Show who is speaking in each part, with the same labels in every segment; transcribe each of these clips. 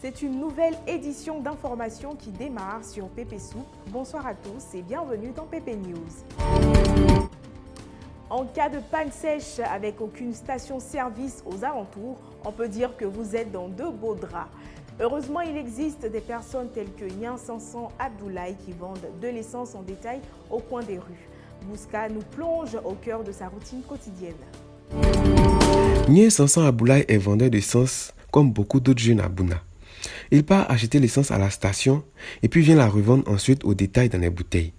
Speaker 1: C'est une nouvelle édition d'information qui démarre sur Pépé Soup. Bonsoir à tous et bienvenue dans Pépé News. En cas de panne sèche avec aucune station-service aux alentours, on peut dire que vous êtes dans de beaux draps. Heureusement, il existe des personnes telles que Nyan Sansan Abdoulaye qui vendent de l'essence en détail au coin des rues. Bouska nous plonge au cœur de sa routine quotidienne.
Speaker 2: Nyan Sansan Abdoulaye est vendeur d'essence comme beaucoup d'autres jeunes à Bouna. Il part acheter l'essence à la station et puis vient la revendre ensuite au détail dans les bouteilles.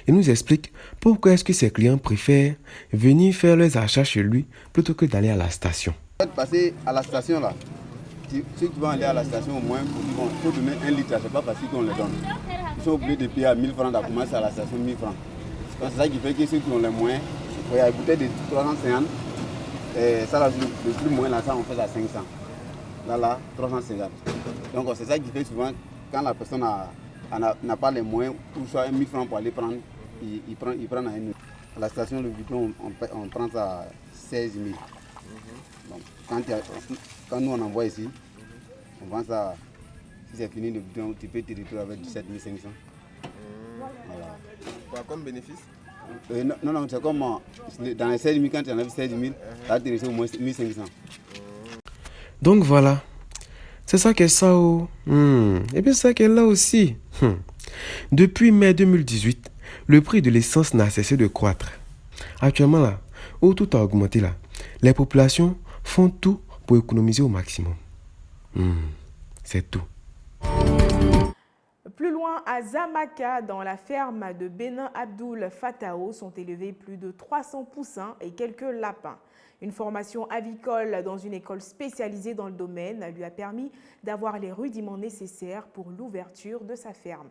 Speaker 2: Il nous explique pourquoi est-ce que ses clients préfèrent venir faire leurs achats chez lui plutôt que d'aller à la station.
Speaker 3: Passer à la station là, ceux qui vont aller à la station au moins, il faut donner 1 litre, c'est pas facile qu'on les donne. Ils sont obligés de payer à 1000 francs, de commencer à la station 1000 francs. C'est ça qui fait que ceux qui ont les moyens, il y a une bouteille de 350, et ça là, le plus moyen là, ça on fait à 500. Là, 350. Donc c'est ça qui fait souvent, quand la personne n'a pas les moyens, ou soit 1000 francs pour aller prendre, il prend à 1 000. À la station, le bidon, on prend ça à 16 000. Donc, quand nous on envoie ici, on vend ça, si c'est fini le bidon, tu peux te retrouver avec 17 500. Voilà.
Speaker 4: Quoi, comme bénéfice?
Speaker 3: Non, c'est comme dans les 16 000, quand tu en as 16 000, ça te reçoit au moins 1 500.
Speaker 2: Donc voilà, c'est ça qu'est ça. Et puis c'est ça qu'est là aussi. Depuis mai 2018, le prix de l'essence n'a cessé de croître. Actuellement là, où tout a augmenté là, les populations font tout pour économiser au maximum. C'est tout.
Speaker 1: Plus loin, à Zamaka, dans la ferme de Bénin Abdoul Fatao, sont élevés plus de 300 poussins et quelques lapins. Une formation avicole dans une école spécialisée dans le domaine lui a permis d'avoir les rudiments nécessaires pour l'ouverture de sa ferme.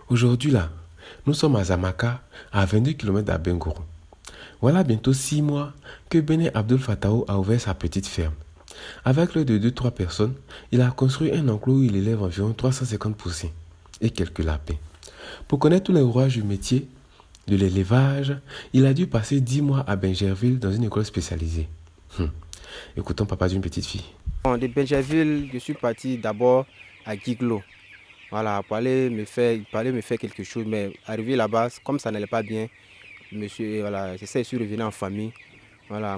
Speaker 2: Aujourd'hui là, nous sommes à Zamaka, à 22 km d'Abengourou. Voilà bientôt 6 mois que Bénin Abdoul Fatao a ouvert sa petite ferme. Avec l'aide de 2-3 personnes, il a construit un enclos où il élève environ 350 poussins et quelques lapins. Pour connaître tous les rouages du métier de l'élevage, il a dû passer 10 mois à Benjerville dans une école spécialisée. Écoutons papa d'une petite fille.
Speaker 5: De Benjerville, je suis parti d'abord à Giglo. Voilà, pour aller me faire quelque chose, mais arrivé là-bas, comme ça n'allait pas bien, voilà, je suis revenu en famille. Voilà,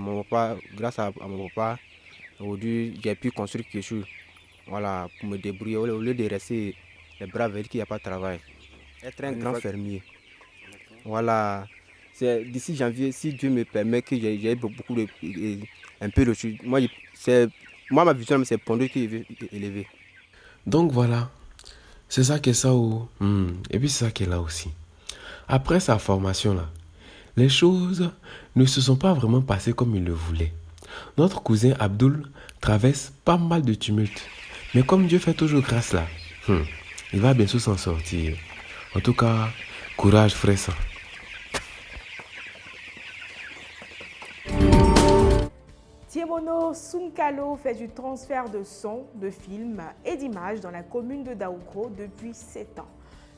Speaker 5: grâce à mon papa, aujourd'hui, j'ai pu construire quelque chose. Voilà, pour me débrouiller, au lieu de rester les bras verts qu'il n'y a pas de travail. Être un grand fermier. Voilà, c'est d'ici janvier, si Dieu me permet que j'ai beaucoup un peu de choses. Moi, ma vision, c'est pondeur qui est élevé.
Speaker 2: Donc voilà, c'est ça qu'est ça. Et puis c'est ça qui est là aussi. Après sa formation là, les choses ne se sont pas vraiment passées comme il le voulait. Notre cousin Abdoul traverse pas mal de tumultes. Mais comme Dieu fait toujours grâce là, il va bien sûr s'en sortir. En tout cas, courage frère.
Speaker 1: Tiemono Sunkalo fait du transfert de sons, de films et d'images dans la commune de Daoukro depuis 7 ans.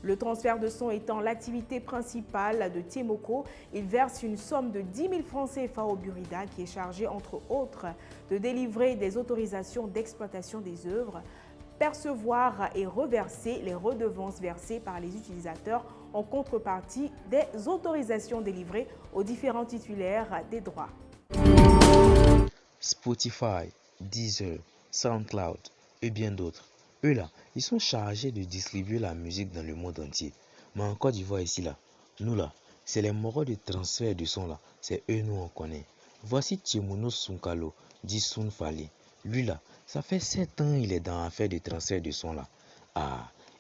Speaker 1: Le transfert de sons étant l'activité principale de Tiemoko, il verse une somme de 10 000 francs CFA au Burida qui est chargé, entre autres, de délivrer des autorisations d'exploitation des œuvres, percevoir et reverser les redevances versées par les utilisateurs en contrepartie des autorisations délivrées aux différents titulaires des droits.
Speaker 6: Spotify, Deezer, SoundCloud et bien d'autres. Eux là, ils sont chargés de distribuer la musique dans le monde entier. Mais en Côte d'Ivoire ici là, nous là, c'est les moraux de transfert de son là, c'est eux nous on connaît. Voici Tiemono Sunkalo, dit Sun Fale. Lui là, ça fait 7 ans il est dans l'affaire de transfert de son là.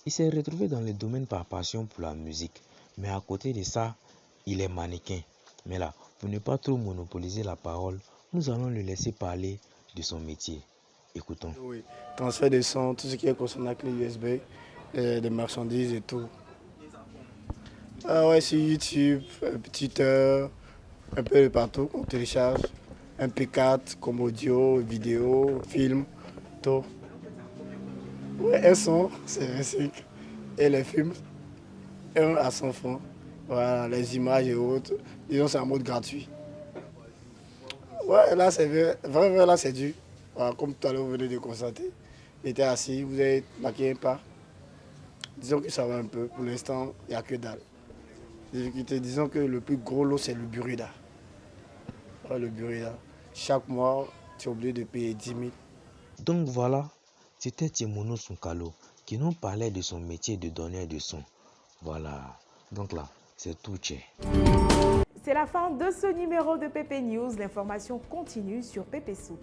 Speaker 6: Il s'est retrouvé dans le domaine par passion pour la musique. Mais à côté de ça, il est mannequin. Mais là, pour ne pas trop monopoliser la parole, nous allons le laisser parler de son métier. Écoutons.
Speaker 7: Oui, transfert de son, tout ce qui est concernant la clé USB, des marchandises et tout. Ouais, sur YouTube, Twitter, un peu de partout, on télécharge. MP4 comme audio, vidéo, film, tout. Ouais, un son, c'est 25. Et les films, 1 à 100 francs. Voilà, les images et autres. Disons, c'est en mode gratuit. Ouais, là, c'est vrai, là, c'est dur. Voilà, comme tout à l'heure, vous venez de constater. J'étais assis, vous avez marqué un pas. Disons que ça va un peu. Pour l'instant, il n'y a que dalle. Disons que le plus gros lot, c'est le burrida. Ouais, le burrida. Chaque mois, tu es obligé de payer 10 000.
Speaker 6: Donc voilà, c'était Tiemono Sunkalo qui nous parlait de son métier de donneur de son. Voilà, donc là, c'est tout.
Speaker 1: C'est la fin de ce numéro de PP News. L'information continue sur PP Soup.